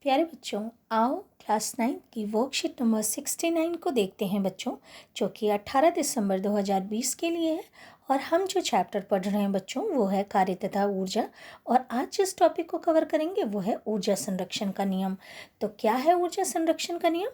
प्यारे बच्चों, आओ क्लास 9 की वर्कशीट नंबर 69 को देखते हैं बच्चों, जो कि 18 दिसंबर 2020 के लिए है। और हम जो चैप्टर पढ़ रहे हैं बच्चों वो है कार्य तथा ऊर्जा। और आज जिस टॉपिक को कवर करेंगे वो है ऊर्जा संरक्षण का नियम। तो क्या है ऊर्जा संरक्षण का नियम?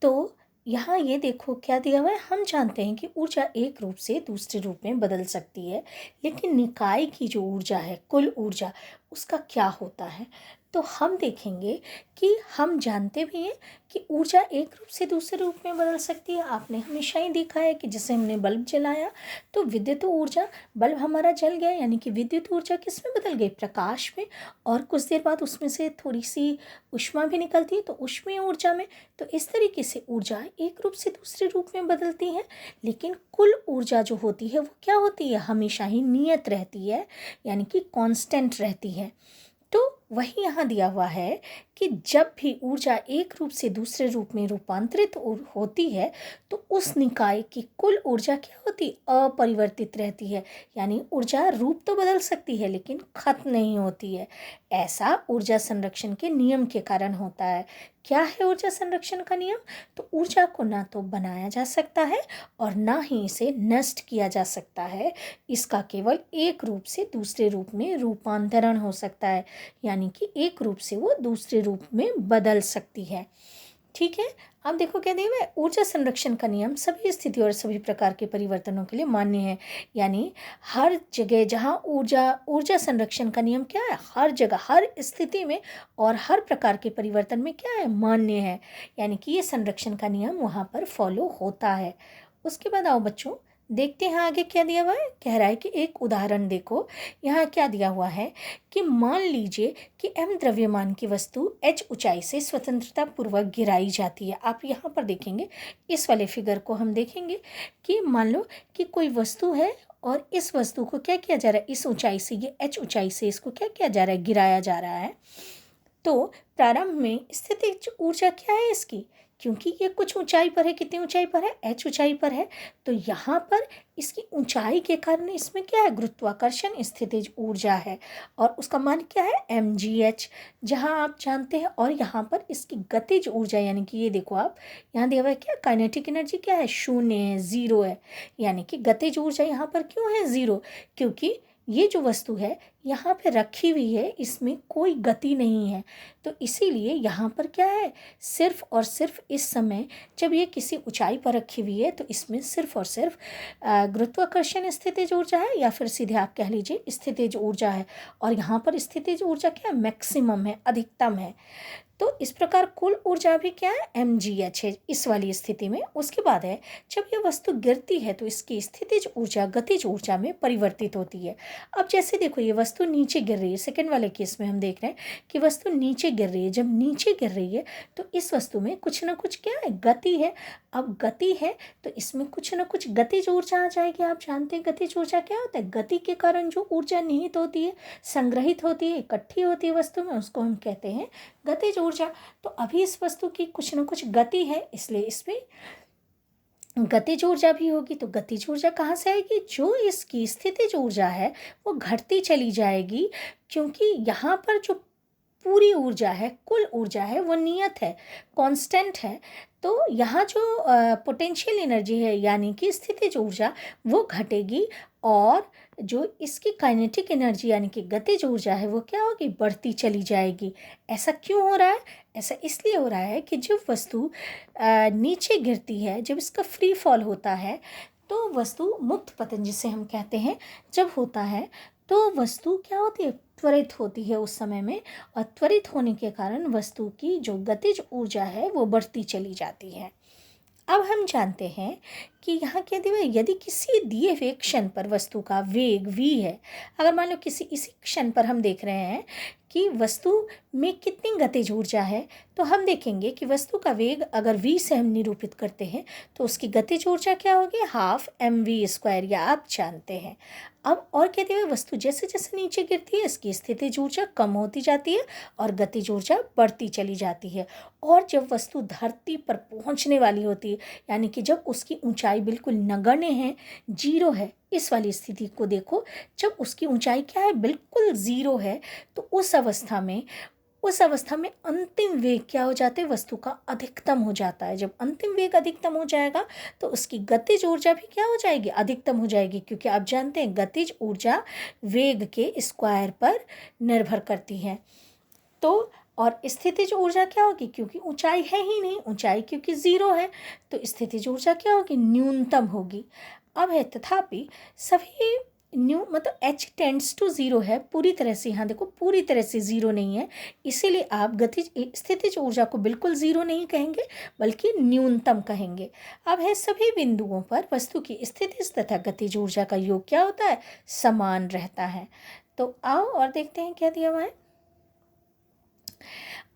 तो यहाँ ये देखो क्या दिया हुआ है। हम जानते हैं कि ऊर्जा एक रूप से दूसरे रूप में बदल सकती है, लेकिन निकाय की जो ऊर्जा है, कुल ऊर्जा, उसका क्या होता है। तो हम देखेंगे कि हम जानते भी हैं कि ऊर्जा एक रूप से दूसरे रूप में बदल सकती है। आपने हमेशा ही देखा है कि जैसे हमने बल्ब जलाया तो विद्युत ऊर्जा, बल्ब हमारा जल गया यानी कि विद्युत ऊर्जा किस में बदल गई? प्रकाश में। और कुछ देर बाद उसमें से थोड़ी सी ऊष्मा भी निकलती है तो ऊष्मीय ऊर्जा में। तो इस तरीके से ऊर्जा एक रूप से दूसरे रूप में बदलती है, लेकिन कुल ऊर्जा जो होती है वो क्या होती है? हमेशा ही नियत रहती है, यानी कि कांस्टेंट रहती है। तो वही यहाँ दिया हुआ है कि जब भी ऊर्जा एक रूप से दूसरे रूप में रूपांतरित होती है तो उस निकाय की कुल ऊर्जा क्या होती? अपरिवर्तित रहती है। यानी ऊर्जा रूप तो बदल सकती है लेकिन खत्म नहीं होती है। ऐसा ऊर्जा संरक्षण के नियम के कारण होता है। क्या है ऊर्जा संरक्षण का नियम? तो ऊर्जा को ना तो बनाया जा सकता है और ना ही इसे नष्ट किया जा सकता है। इसका केवल एक रूप से दूसरे रूप में रूपांतरण हो सकता है, यानी कि एक रूप से वो दूसरे रूप में बदल सकती है। ठीक है, अब देखो क्या दिया हुआ है। ऊर्जा संरक्षण का नियम सभी स्थिति और सभी प्रकार के परिवर्तनों के लिए मान्य है। यानी हर जगह जहाँ ऊर्जा संरक्षण का नियम क्या है? हर जगह हर स्थिति में और हर प्रकार के परिवर्तन में क्या है? मान्य है। यानी कि ये संरक्षण का नियम वहाँ पर फॉलो होता है। उसके बाद आओ बच्चों देखते हैं आगे क्या दिया हुआ है। कह रहा है कि एक उदाहरण देखो। यहाँ क्या दिया हुआ है कि मान लीजिए कि m द्रव्यमान की वस्तु h ऊंचाई से स्वतंत्रता पूर्वक गिराई जाती है। आप यहाँ पर देखेंगे, इस वाले फिगर को हम देखेंगे कि मान लो कि कोई वस्तु है और इस वस्तु को क्या किया जा रहा है? इस ऊंचाई से, ये h ऊंचाई से इसको क्या किया जा रहा है? गिराया जा रहा है। तो प्रारंभ में स्थितिज ऊर्जा क्या है इसकी? क्योंकि ये कुछ ऊंचाई पर है। कितनी ऊंचाई पर है? h ऊंचाई पर है। तो यहाँ पर इसकी ऊंचाई के कारण इसमें क्या है? गुरुत्वाकर्षण स्थितिज ऊर्जा है और उसका मान क्या है? mgh, जहाँ आप जानते हैं। और यहाँ पर इसकी गतिज ऊर्जा, यानी कि ये देखो आप यहाँ दिया हुआ है क्या? काइनेटिक एनर्जी क्या है? शून्य है, जीरो है। यानी कि गतिज ऊर्जा यहाँ पर क्यों है जीरो? क्योंकि ये जो वस्तु है यहाँ पे रखी हुई है, इसमें कोई गति नहीं है। तो इसीलिए यहाँ पर क्या है? सिर्फ और सिर्फ इस समय जब ये किसी ऊंचाई पर रखी हुई है तो इसमें सिर्फ और सिर्फ गुरुत्वाकर्षण स्थितिज ऊर्जा है, या फिर सीधे आप कह लीजिए स्थितिज ऊर्जा है। और यहाँ पर स्थितिज ऊर्जा क्या है? मैक्सिमम है, अधिकतम है। तो इस प्रकार कुल ऊर्जा भी क्या है? mgh है इस वाली स्थिति में। उसके बाद है जब ये वस्तु गिरती है तो इसकी स्थितिज ऊर्जा गतिज ऊर्जा में परिवर्तित होती है। अब जैसे देखो ये वस्तु नीचे गिर रही है, सेकंड वाले केस में हम देख रहे हैं कि वस्तु नीचे गिर रही है। जब नीचे गिर रही है तो इस वस्तु में कुछ ना कुछ क्या है? गति है। अब गति है तो इसमें कुछ ना कुछ गतिज ऊर्जा आ जाएगी। आप जानते हैं गतिज ऊर्जा क्या होता है? गति के कारण जो ऊर्जा निहित होती है, संग्रहित होती है, इकट्ठी होती है वस्तु में, उसको हम कहते हैं गतिज ऊर्जा। तो अभी इस वस्तु की कुछ ना कुछ गति है, इसलिए इसमें गतिज ऊर्जा भी होगी। तो गतिज ऊर्जा कहाँ से आएगी? जो इसकी स्थितिज ऊर्जा है वो घटती चली जाएगी, क्योंकि यहाँ पर जो पूरी ऊर्जा है, कुल ऊर्जा है, वो नियत है, कांस्टेंट है। तो यहाँ जो पोटेंशियल एनर्जी है यानी कि स्थितिज ऊर्जा वो घटेगी, और जो इसकी काइनेटिक एनर्जी यानी कि गतिज ऊर्जा है वो क्या होगी? बढ़ती चली जाएगी। ऐसा क्यों हो रहा है? ऐसा इसलिए हो रहा है कि जब वस्तु नीचे गिरती है, जब इसका फ्री फॉल होता है, तो वस्तु मुक्त पतन जिसे हम कहते हैं जब होता है तो वस्तु क्या होती है? त्वरित होती है उस समय में। और त्वरित होने के कारण वस्तु की जो गतिज ऊर्जा है वो बढ़ती चली जाती है। अब हम जानते हैं कि यहाँ क्या दिया है? यदि किसी दिए हुए क्षण पर वस्तु का वेग v है, अगर मान लो इसी क्षण पर हम देख रहे हैं कि वस्तु में कितनी गतिज ऊर्जा है, तो हम देखेंगे कि वस्तु का वेग अगर v से हम निरूपित करते हैं तो उसकी गतिज ऊर्जा क्या होगी? हाफ mv², या आप जानते हैं। अब और कहते हुए वस्तु जैसे जैसे नीचे गिरती है इसकी स्थितिज ऊर्जा कम होती जाती है और गतिज ऊर्जा बढ़ती चली जाती है। और जब वस्तु धरती पर पहुंचने वाली होती है, यानी कि जब उसकी ऊंचाई बिल्कुल नगण्य है, जीरो है, इस वाली स्थिति को देखो, जब उसकी ऊंचाई क्या है? बिल्कुल जीरो है, तो उस अवस्था में उस अवस्था में अंतिम वेग क्या हो जाता है, वस्तु का अधिकतम हो जाता है। जब अंतिम वेग अधिकतम हो जाएगा तो उसकी गतिज ऊर्जा भी क्या हो जाएगी, अधिकतम हो जाएगी, क्योंकि आप जानते हैं गतिज ऊर्जा वेग के स्क्वायर पर निर्भर करती है। तो और स्थितिज ऊर्जा क्या होगी, क्योंकि ऊंचाई है ही नहीं, ऊंचाई क्योंकि ज़ीरो है, तो स्थितिज ऊर्जा क्या होगी, न्यूनतम होगी। अब है तथापि सभी मतलब h टेंड्स टू ज़ीरो है, पूरी तरह से, यहाँ देखो पूरी तरह से ज़ीरो नहीं है, इसीलिए आप गतिज स्थितिज ऊर्जा को बिल्कुल ज़ीरो नहीं कहेंगे बल्कि न्यूनतम कहेंगे। अब है सभी बिंदुओं पर वस्तु की स्थितिज तथा गतिज ऊर्जा का योग क्या होता है, समान रहता है। तो आओ और देखते हैं क्या दिया हुआ है।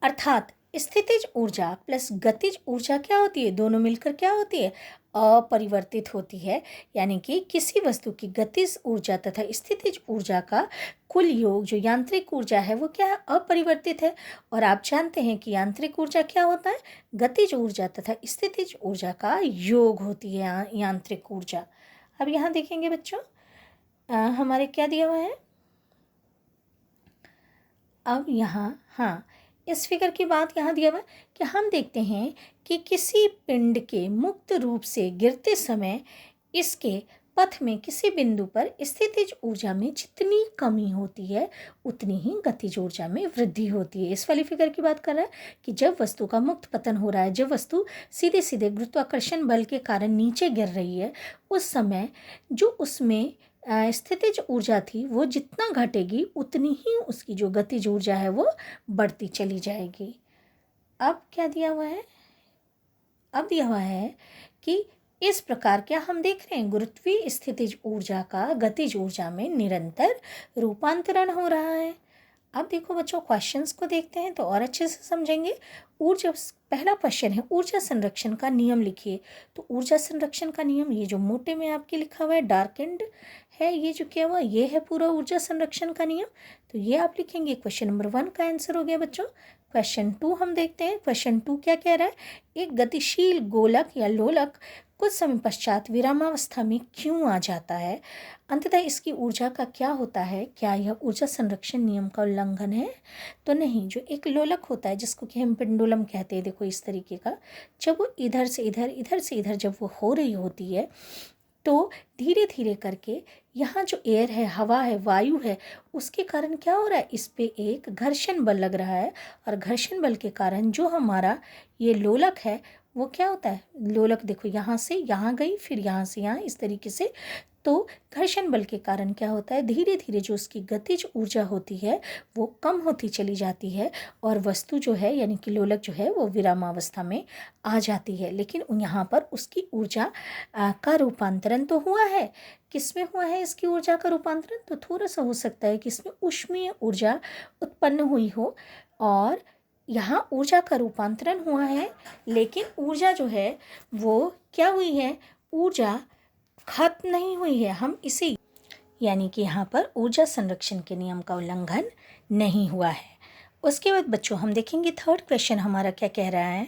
अर्थात स्थितिज ऊर्जा प्लस गतिज ऊर्जा क्या होती है, दोनों मिलकर क्या होती है, अपरिवर्तित होती है। यानी कि किसी वस्तु की गतिज ऊर्जा तथा स्थितिज ऊर्जा का कुल योग जो यांत्रिक ऊर्जा है वो क्या है, अपरिवर्तित है। और आप जानते हैं कि यांत्रिक ऊर्जा क्या होता है, गतिज ऊर्जा तथा स्थितिज ऊर्जा का योग होती है यांत्रिक ऊर्जा। अब यहाँ देखेंगे बच्चों, हमारे क्या दिया हुआ है, अब यहाँ हाँ इस फिगर की बात यहाँ दिया हुआ कि हम देखते हैं कि किसी पिंड के मुक्त रूप से गिरते समय इसके पथ में किसी बिंदु पर स्थितिज ऊर्जा में जितनी कमी होती है उतनी ही गतिज ऊर्जा में वृद्धि होती है। इस वाली फिगर की बात कर रहा है कि जब वस्तु का मुक्त पतन हो रहा है, जब वस्तु सीधे सीधे गुरुत्वाकर्षण बल के कारण नीचे गिर रही है, उस समय जो उसमें स्थितिज ऊर्जा थी वो जितना घटेगी उतनी ही उसकी जो गतिज ऊर्जा है वो बढ़ती चली जाएगी। अब क्या दिया हुआ है, अब दिया हुआ है कि इस प्रकार क्या हम देख रहे हैं, गुरुत्वीय स्थितिज ऊर्जा का गतिज ऊर्जा में निरंतर रूपांतरण हो रहा है। अब देखो बच्चों, क्वेश्चंस को देखते हैं तो और अच्छे से समझेंगे। ऊर्जा, पहला क्वेश्चन है ऊर्जा संरक्षण का नियम लिखिए। तो ऊर्जा संरक्षण का नियम, ये जो मोटे में आपके लिखा हुआ है डार्केंड है, ये जो क्या हुआ, ये है पूरा ऊर्जा संरक्षण का नियम। तो ये आप लिखेंगे। क्वेश्चन नंबर 1 का आंसर हो गया बच्चों। क्वेश्चन 2 हम देखते हैं। क्वेश्चन 2 क्या कह रहा है, एक गतिशील गोलक या लोलक कुछ समय पश्चात विरामावस्था में क्यों आ जाता है, अंततः इसकी ऊर्जा का क्या होता है, क्या यह ऊर्जा संरक्षण नियम का उल्लंघन है। तो नहीं, जो एक लोलक होता है जिसको कि हम पेंडुलम कहते हैं, देखो इस तरीके का, जब वो इधर से इधर इधर से इधर जब वो हो रही होती है तो धीरे धीरे करके यहाँ जो एयर है, हवा है, वायु है, उसके कारण क्या हो रहा है, इस पे एक घर्षण बल लग रहा है। और घर्षण बल के कारण जो हमारा ये लोलक है वो क्या होता है, लोलक देखो यहाँ से यहाँ गई, फिर यहाँ से यहाँ, इस तरीके से। तो घर्षण बल के कारण क्या होता है, धीरे धीरे जो उसकी गतिज ऊर्जा होती है वो कम होती चली जाती है और वस्तु जो है यानी कि लोलक जो है वो विरामावस्था में आ जाती है। लेकिन यहाँ पर उसकी ऊर्जा का रूपांतरण तो हुआ है। किस में हुआ है इसकी ऊर्जा का रूपांतरण, तो थोड़ा सा हो सकता है कि इसमें ऊष्मीय ऊर्जा उत्पन्न हुई हो और यहाँ ऊर्जा का रूपांतरण हुआ है, लेकिन ऊर्जा जो है वो क्या हुई है, ऊर्जा खत्म नहीं हुई है। हम इसे यानी कि यहाँ पर ऊर्जा संरक्षण के नियम का उल्लंघन नहीं हुआ है। उसके बाद बच्चों हम देखेंगे थर्ड क्वेश्चन हमारा क्या कह रहा है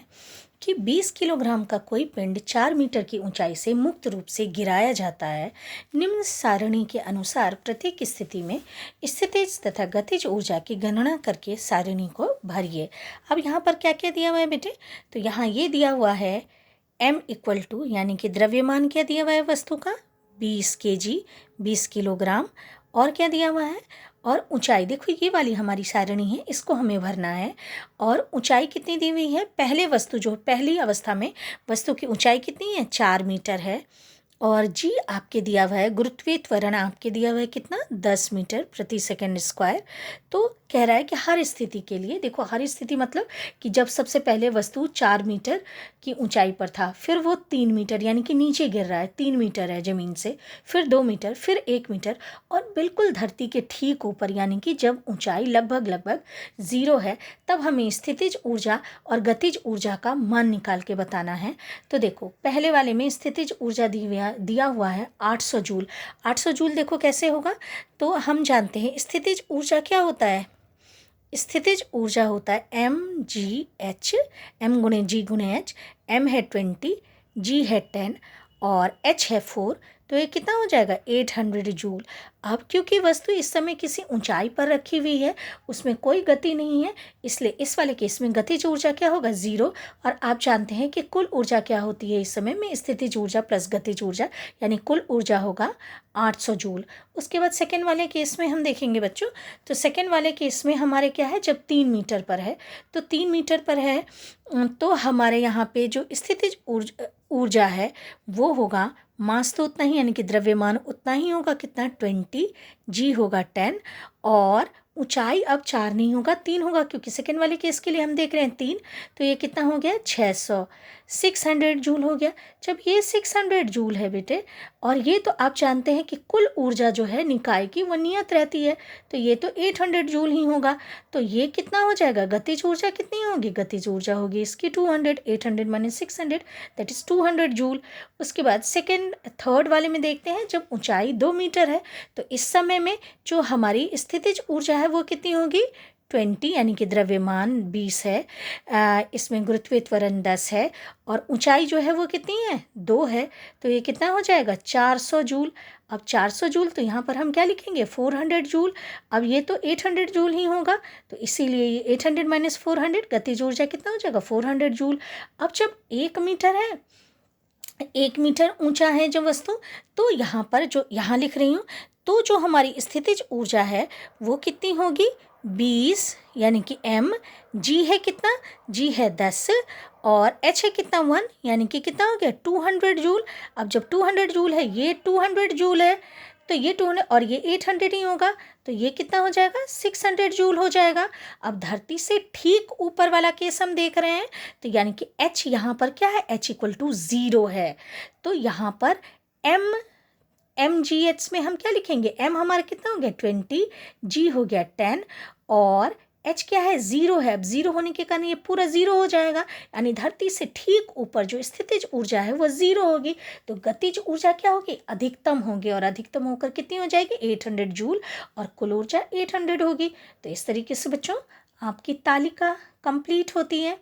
कि 20 किलोग्राम का कोई पिंड 4 मीटर की ऊंचाई से मुक्त रूप से गिराया जाता है। निम्न सारणी के अनुसार प्रत्येक स्थिति में स्थितिज तथा गतिज ऊर्जा की गणना करके सारणी को भरिए। अब यहाँ पर क्या क्या दिया हुआ है बेटे, तो यहाँ ये दिया हुआ है m इक्वल टू यानी कि द्रव्यमान क्या दिया हुआ है वस्तु का 20 kg 20 किलोग्राम, और क्या दिया हुआ है, और ऊंचाई देखो ये वाली हमारी सारणी है, इसको हमें भरना है। और ऊंचाई कितनी दी हुई है, पहले वस्तु जो पहली अवस्था में वस्तु की ऊंचाई कितनी है 4 मीटर है। और जी आपके दिया हुआ है गुरुत्वीय त्वरण आपके दिया हुआ है कितना 10 मीटर प्रति सेकंड स्क्वायर। तो कह रहा है कि हर स्थिति के लिए, देखो हर स्थिति मतलब कि जब सबसे पहले वस्तु 4 मीटर की ऊंचाई पर था, फिर वो 3 मीटर यानी कि नीचे गिर रहा है, 3 मीटर है ज़मीन से, फिर 2 मीटर, फिर 1 मीटर, और बिल्कुल धरती के ठीक ऊपर यानी कि जब ऊंचाई लगभग 0 है तब हमें स्थितिज ऊर्जा और गतिज ऊर्जा का मान निकाल के बताना है। तो देखो पहले वाले में स्थितिज ऊर्जा दिया हुआ है 800 जूल। 800 जूल देखो कैसे होगा, तो हम जानते हैं स्थितिज ऊर्जा क्या होता है, स्थितिज ऊर्जा होता है mgh, m गुणे g गुणे h, m है 20, g है 10 और h है 4, तो ये कितना हो जाएगा 800 जूल। अब क्योंकि वस्तु इस समय किसी ऊंचाई पर रखी हुई है, उसमें कोई गति नहीं है, इसलिए इस वाले केस में गतिज ऊर्जा क्या होगा, 0। और आप जानते हैं कि कुल ऊर्जा क्या होती है इस समय में, स्थितिज ऊर्जा प्लस गतिज ऊर्जा, यानी कुल ऊर्जा होगा 800 जूल। उसके बाद सेकेंड वाले केस में हम देखेंगे बच्चों, तो सेकेंड वाले केस में हमारे क्या है, जब 3 मीटर पर है, तो 3 मीटर पर है तो हमारे यहाँ पे जो स्थितिज ऊर्जा है वो होगा, मास तो उतना ही यानी कि द्रव्यमान उतना ही होगा, कितना, 20, जी होगा 10, और ऊंचाई अब 4 नहीं होगा, 3 होगा, क्योंकि सेकेंड वाले केस के लिए हम देख रहे हैं 3, तो ये कितना हो गया, 600 जूल हो गया। जब ये 600 जूल है बेटे, और ये तो आप जानते हैं कि कुल ऊर्जा जो है निकाय की वो नियत रहती है, तो ये तो 800 जूल ही होगा, तो ये कितना हो जाएगा, गतिज ऊर्जा कितनी होगी, गतिज ऊर्जा होगी इसकी 200, 800 माइनस 600 दैट इज़ 200 जूल। उसके बाद थर्ड वाले में देखते हैं, जब ऊंचाई 2 मीटर है, तो इस समय में जो हमारी स्थितिज ऊर्जा है वो कितनी होगी, 20, यानी कि द्रव्यमान 20 है, इसमें गुरुत्वीय त्वरण 10 है, और ऊंचाई जो है वो कितनी है, 2 है, तो ये कितना हो जाएगा, 400 जूल। अब 400 जूल तो यहाँ पर हम क्या लिखेंगे, 400 जूल। अब ये तो 800 जूल ही होगा, तो इसीलिए ये 800 माइनस 400, गतिज ऊर्जा कितना हो जाएगा, 400 जूल। अब जब 1 मीटर है, 1 मीटर ऊंचा है जो वस्तु, तो यहाँ पर जो यहाँ लिख रही हूँ, तो जो हमारी स्थितिज ऊर्जा है वो कितनी होगी, 20, यानी कि m, g है कितना, g है 10, और h है कितना, 1, यानी कि कितना हो गया, 200 जूल। अब जब 200 जूल है, ये 200 जूल है, तो ये 200 और ये 800 ही होगा, तो ये कितना हो जाएगा, 600 जूल हो जाएगा। अब धरती से ठीक ऊपर वाला केस हम देख रहे हैं, तो यानी कि h यहाँ पर क्या है, h इक्वल टू 0 है, तो यहाँ पर mgh में हम क्या लिखेंगे, m हमारा कितना हो गया, 20, g हो गया 10, और h क्या है, 0 है। अब 0 होने के कारण ये पूरा 0 हो जाएगा, यानी धरती से ठीक ऊपर जो स्थितिज ऊर्जा है वो 0 होगी, तो गतिज ऊर्जा क्या होगी, अधिकतम होगी, और अधिकतम होकर कितनी हो जाएगी, 800 जूल, और कुल ऊर्जा 800 होगी। तो इस तरीके से बच्चों आपकी तालिका कंप्लीट होती है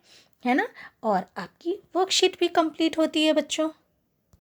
ना, और आपकी वर्कशीट भी कंप्लीट होती है बच्चों।